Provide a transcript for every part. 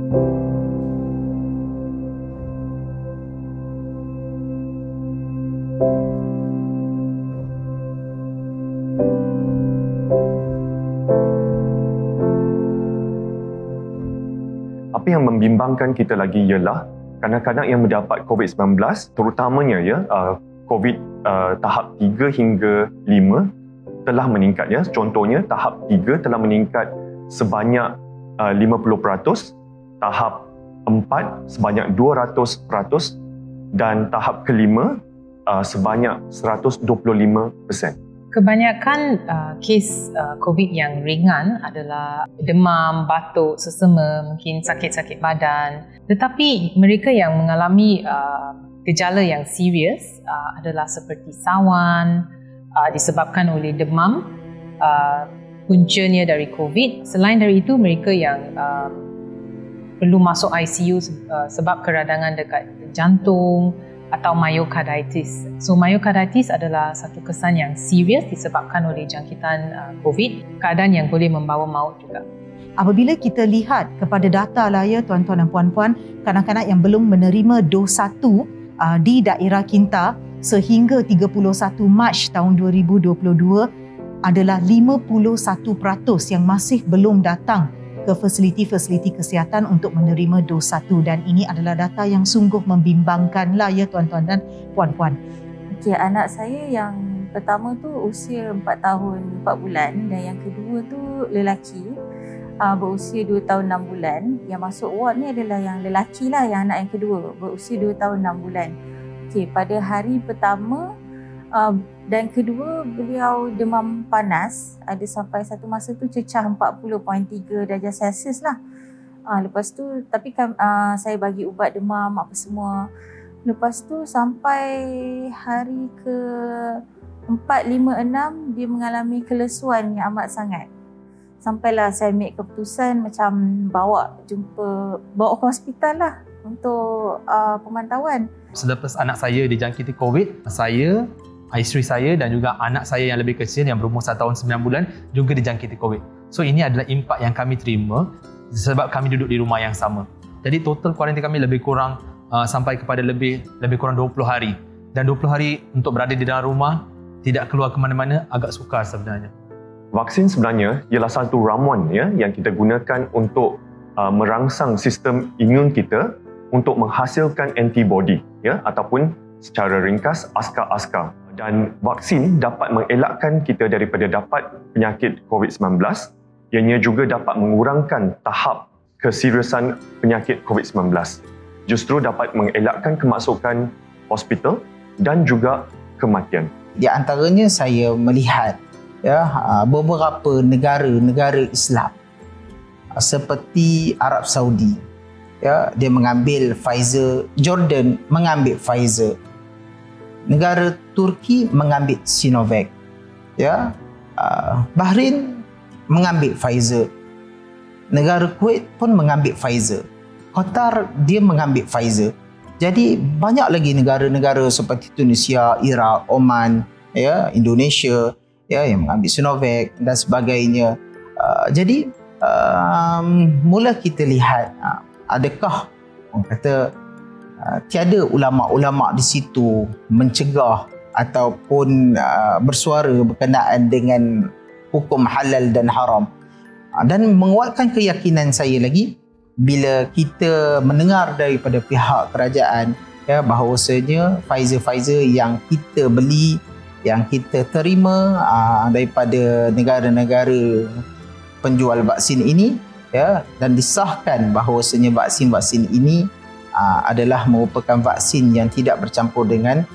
Apa yang membimbangkan kita lagi ialah kanak-kanak yang mendapat COVID-19, terutamanya COVID tahap 3 hingga 5 telah meningkat. Contohnya, tahap 3 telah meningkat sebanyak 50%, tahap 4 sebanyak 200% dan tahap kelima sebanyak 125%. Kebanyakan kes COVID yang ringan adalah demam, batuk, sesama, mungkin sakit-sakit badan. Tetapi mereka yang mengalami gejala yang serius adalah seperti sawan, disebabkan oleh demam, puncanya dari COVID. Selain dari itu, mereka yang perlu masuk ICU sebab keradangan dekat jantung, atau myocarditis. So myocarditis adalah satu kesan yang serius disebabkan oleh jangkitan COVID, keadaan yang boleh membawa maut juga. Apabila kita lihat kepada data lah ya tuan-tuan dan puan-puan, kanak-kanak yang belum menerima dos 1 di daerah kita sehingga 31 Mac tahun 2022 adalah 51% yang masih belum datang ke fasiliti-fasiliti kesihatan untuk menerima dos 1, dan ini adalah data yang sungguh membimbangkan lah ya tuan-tuan dan puan-puan. Okey, anak saya yang pertama tu usia 4 tahun 4 bulan dan yang kedua tu lelaki berusia 2 tahun 6 bulan. Yang masuk ward ni adalah yang lelaki lah, yang anak yang kedua berusia 2 tahun 6 bulan. Okey, pada hari pertama dan kedua beliau demam panas, ada sampai satu masa tu cecah 40.3 darjah Celsius lah. Lepas tu tapi saya bagi ubat demam apa semua. Lepas tu sampai hari ke 4, 5, 6 dia mengalami kelesuan yang amat sangat. Sampailah saya ambil keputusan macam bawa ke hospital lah untuk pemantauan. Selepas anak saya dijangkiti COVID, saya, isteri saya dan juga anak saya yang lebih kecil yang berumur 1 tahun 9 bulan juga dijangkiti COVID. So ini adalah impak yang kami terima sebab kami duduk di rumah yang sama. Jadi total kuarantin kami lebih kurang sampai kepada lebih kurang 20 hari. Dan 20 hari untuk berada di dalam rumah, tidak keluar ke mana-mana, agak sukar sebenarnya. Vaksin sebenarnya ialah satu ramuan yang kita gunakan untuk merangsang sistem imun kita untuk menghasilkan antibody ataupun secara ringkas askar-askar. Dan vaksin dapat mengelakkan kita daripada dapat penyakit COVID-19. Ianya juga dapat mengurangkan tahap keseriusan penyakit COVID-19. Justru dapat mengelakkan kemasukan hospital dan juga kematian. Di antaranya saya melihat beberapa negara Islam seperti Arab Saudi, dia mengambil Pfizer, Jordan mengambil Pfizer, negara Turki mengambil Sinovac, Bahrain mengambil Pfizer, negara Kuwait pun mengambil Pfizer, Qatar dia mengambil Pfizer. Jadi banyak lagi negara-negara seperti Tunisia, Iraq, Oman, Indonesia yang mengambil Sinovac dan sebagainya. Jadi mula kita lihat adakah orang kata tiada ulama-ulama di situ mencegah ataupun bersuara berkenaan dengan hukum halal dan haram. Dan menguatkan keyakinan saya lagi bila kita mendengar daripada pihak kerajaan bahawasanya Pfizer yang kita beli, yang kita terima daripada negara-negara penjual vaksin ini dan disahkan bahawasanya vaksin-vaksin ini adalah merupakan vaksin yang tidak bercampur dengan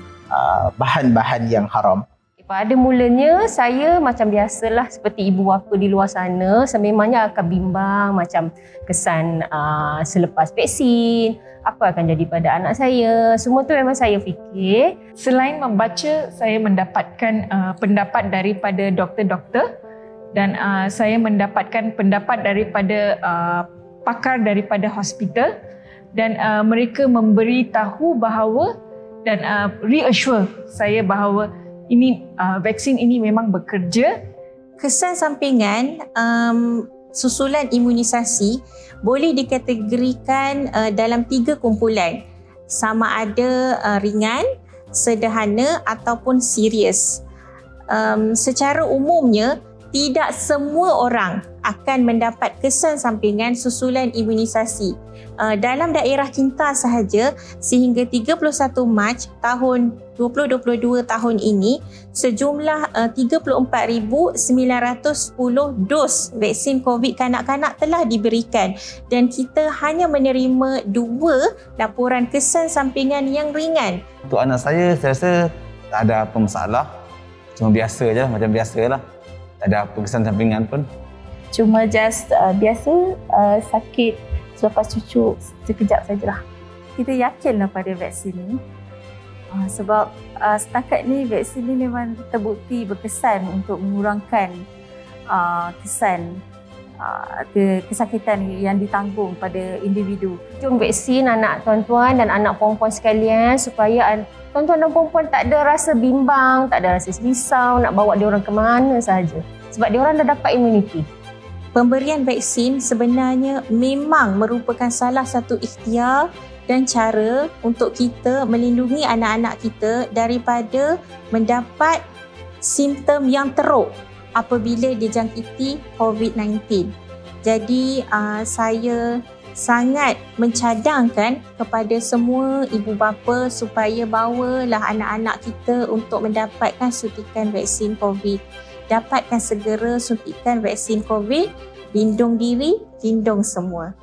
bahan-bahan yang haram. Pada mulanya saya macam biasalah seperti ibu bapa di luar sana, sememangnya akan bimbang macam kesan selepas vaksin, apa akan jadi pada anak saya. Semua tu memang saya fikir. Selain membaca, saya mendapatkan pendapat daripada doktor-doktor dan saya mendapatkan pendapat daripada pakar daripada hospital dan mereka memberi tahu bahawa dan reassure saya bahawa vaksin ini memang bekerja. Kesan sampingan susulan imunisasi boleh dikategorikan dalam 3 kumpulan, sama ada ringan, sederhana ataupun serius. Secara umumnya tidak semua orang akan mendapat kesan sampingan susulan imunisasi. Dalam daerah kita sahaja, sehingga 31 Mac tahun 2022 tahun ini, sejumlah 34,910 dos vaksin COVID kanak-kanak telah diberikan dan kita hanya menerima 2 laporan kesan sampingan yang ringan. Untuk anak saya rasa tak ada apa masalah. Cuma biasa je, macam biasa lah. Tak ada apa kesan sampingan pun. Cuma just biasa sakit selepas cucu sekejap sajalah. Kita yakinlah pada vaksin ni. Sebab setakat ni vaksin ni memang terbukti berkesan untuk mengurangkan kesan kesakitan yang ditanggung pada individu. Jom vaksin anak tuan-tuan dan anak perempuan sekalian supaya tuan-tuan dan perempuan tak ada rasa bimbang, tak ada rasa risau nak bawa diorang ke mana sahaja. Sebab diorang dah dapat imuniti. Pemberian vaksin sebenarnya memang merupakan salah satu ikhtiar dan cara untuk kita melindungi anak-anak kita daripada mendapat simptom yang teruk apabila dijangkiti COVID-19. Jadi saya sangat mencadangkan kepada semua ibu bapa supaya bawalah anak-anak kita untuk mendapatkan suntikan vaksin COVID. Dapatkan segera suntikan vaksin COVID, lindung diri, lindung semua.